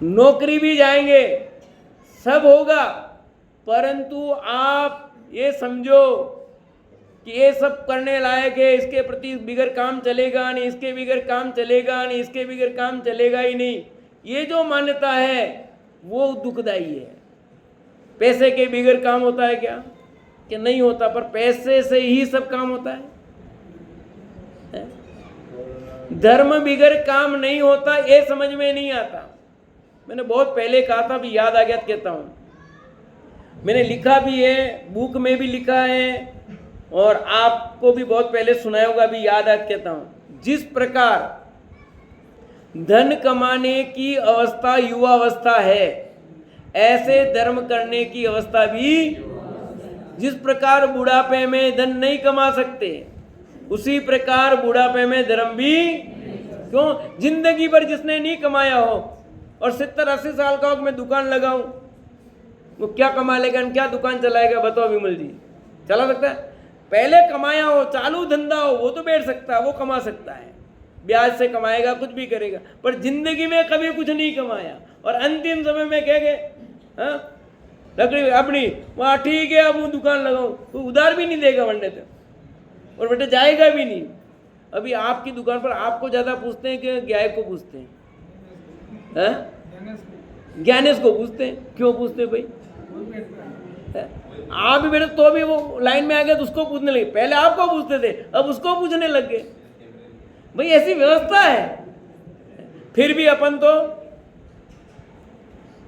नौकरी भी जाएंगे, सब होगा, परंतु आप ये समझो कि ये सब करने लायक है, इसके प्रति बिगर काम चलेगा नहीं, इसके बिगर काम चलेगा नहीं, इसके बिगर काम चलेगा ही नहीं, ये जो मान्यता है वो दुखदाई है। पैसे के बिगर काम होता है क्या? कि नहीं होता, पर पैसे से ही सब काम होता है। धर्म बिगर काम नहीं होता, ये समझ में नहीं आता। मैंने बहुत पहले कहा था, भी याद आ गया तो कहता हूँ। मैंने लिखा भी है, बुक में भी लिखा है, और आपको भी बहुत पहले सुनाया होगा, भी याद आज कहता हूं। जिस प्रकार धन कमाने की अवस्था युवावस्था है, ऐसे धर्म करने की अवस्था भी, जिस प्रकार बुढ़ापे में धन नहीं कमा सकते, उसी प्रकार बुढ़ापे में धर्म भी। क्यों? जिंदगी भर जिसने नहीं कमाया हो और 70-80 साल का हो मैं दुकान लगाऊं, वो क्या कमा लेगा, क्या दुकान चलाएगा? बताओ विमल जी, चला सकता है? पहले कमाया हो, चालू धंधा हो, वो तो बैठ सकता है, वो कमा सकता है, ब्याज से कमाएगा, कुछ भी करेगा, पर जिंदगी में कभी कुछ नहीं कमाया, और अंतिम समय में कह गए लकड़ी अपनी वहाँ ठीक है, अब वो दुकान लगाऊं, तो उधार भी नहीं देगा वरने तो, और बेटे जाएगा भी नहीं। अभी आपकी दुकान पर आपको ज्यादा पूछते हैं कि गाय को पूछते हैं? ज्ञानेश को पूछते हैं। क्यों पूछते हैं भाई? आप भी बेटे तो भी वो लाइन में आ गए तो उसको पूछने लगे, पहले आपको पूछते थे, अब उसको पूछने लग गए। भाई ऐसी व्यवस्था है। फिर भी अपन तो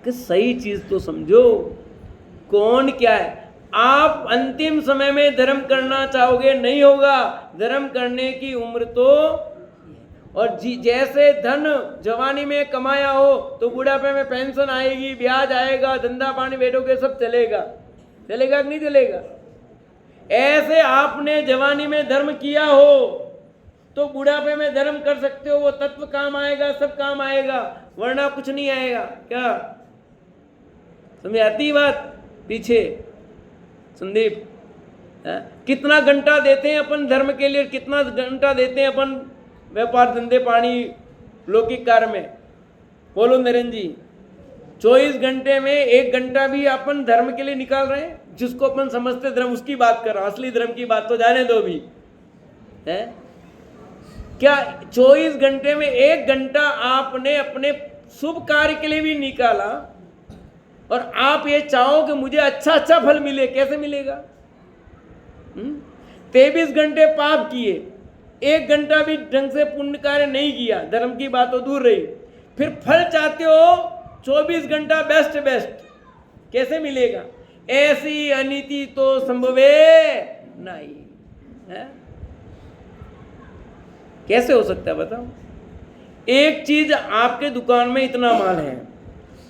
कि सही चीज तो समझो, कौन क्या है। आप अंतिम समय में धर्म करना चाहोगे, नहीं होगा। धर्म करने की उम्र तो, और जैसे धन जवानी में कमाया हो तो बुढ़ापे में पेंशन आएगी, ब्याज आएगा, धंधा पानी बैठोगे, सब चलेगा। चलेगा कि नहीं चलेगा? ऐसे आपने जवानी में धर्म किया हो तो बुढ़ापे में धर्म कर सकते हो, वो तत्व काम आएगा, सब काम आएगा, वरना कुछ नहीं आएगा। क्या समझ आती बात? पीछे संदीप, कितना घंटा देते हैं अपन धर्म के लिए, कितना घंटा देते हैं अपन व्यापार धंधे पानी लौकिक कार्य में? बोलो नरेंद्र जी, 24 घंटे में 1 घंटा भी अपन धर्म के लिए निकाल रहे हैं? जिसको अपन समझते धर्म, उसकी बात कर रहा हूं, असली धर्म की बात तो जाने दो भी है। क्या 24 घंटे में 1 घंटा आपने अपने शुभ कार्य के लिए भी निकाला, और आप ये चाहो कि मुझे अच्छा अच्छा फल मिले? कैसे मिलेगा? 23 घंटे पाप किए, 1 घंटा भी ढंग से पुण्य कार्य नहीं किया, धर्म की बात तो दूर रही, फिर फल चाहते हो 24 घंटा बेस्ट बेस्ट, कैसे मिलेगा? ऐसी अनीति तो संभवे नहीं है। कैसे हो सकता है बताओ? एक चीज आपके दुकान में इतना माल है,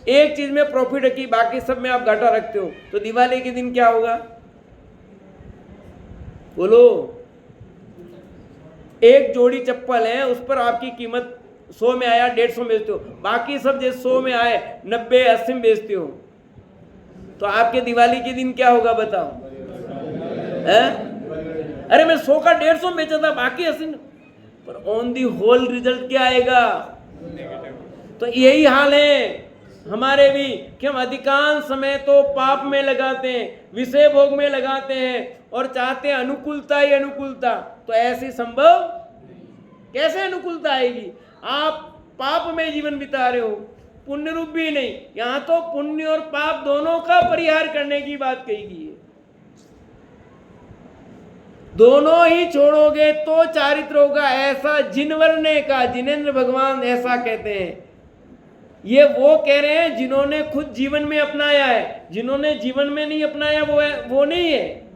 एक चीज में प्रॉफिट है कि बाकी सब में आप घाटा रखते हो, तो दिवाली के दिन क्या होगा? बोलो। एक जोड़ी चप्पल है, उस पर आपकी कीमत 100 में आया 150 बेचते हो, बाकी सब जैसे 100 में आए 90-80 में बेचते हो, तो आपके दिवाली के दिन क्या होगा बताओ? अरे मैं 100 का 150 बेचा था, बाकी 80, पर ऑन दी होल रिजल्ट क्या आएगा? तो यही हाल है हमारे भी, कि हम अधिकांश समय तो पाप में लगाते हैं, विषय भोग में लगाते हैं, और चाहते हैं अनुकूलता ही अनुकूलता। तो ऐसी संभव कैसे अनुकूलता आएगी? आप पाप में जीवन बिता रहे हो, पुण्य रूप भी नहीं। यहां तो पुण्य और पाप दोनों का परिहार करने की बात कही गई है। दोनों ही छोड़ोगे तो चारित्र होगा, ऐसा जिनवर ने कहा। जिनेंद्र भगवान ऐसा कहते हैं। ये वो कह रहे हैं जिन्होंने खुद जीवन में अपनाया है, जिन्होंने जीवन में नहीं अपनाया वो नहीं है।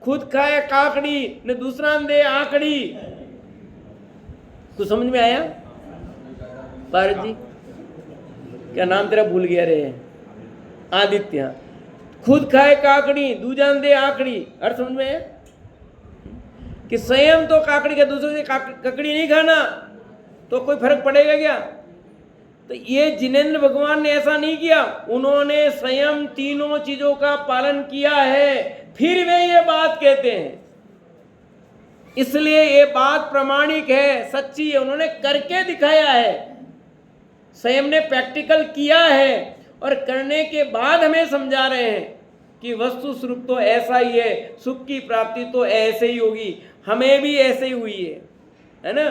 खुद खाए काकड़ी ने दूसरा दे आकड़ी। कुछ समझ में आया? पारस जी, क्या नाम तेरा भूल गया रे? आदित्य। खुद खाए काकड़ी दूजान दे आकड़ी, अर्थ समझ में है? कि स्वयं तो काकड़ी का, दूसरे से ककड़ी नहीं खाना, तो कोई फर्क पड़ेगा क्या? तो ये जिनेंद्र भगवान ने ऐसा नहीं किया, उन्होंने स्वयं तीनों चीजों का पालन किया है, फिर वे ये बात कहते हैं। इसलिए ये बात प्रामाणिक है, सच्ची है, उन्होंने करके दिखाया है। स्वयं ने प्रैक्टिकल किया है और करने के बाद हमें समझा रहे हैं कि वस्तु स्वरूप तो ऐसा ही है, सुख की प्राप्ति तो ऐसे ही होगी। हमें भी ऐसे ही हुई है ना।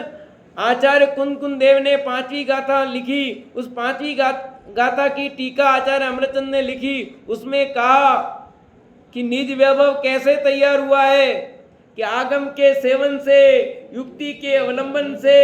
आचार्य कुंद देव ने 5वीं गाथा लिखी, उस 5वीं गाथा की टीका आचार्य अमृतचंद ने लिखी। उसमें कहा कि निज वैभव कैसे तैयार हुआ है कि आगम के सेवन से, युक्ति के अवलंबन से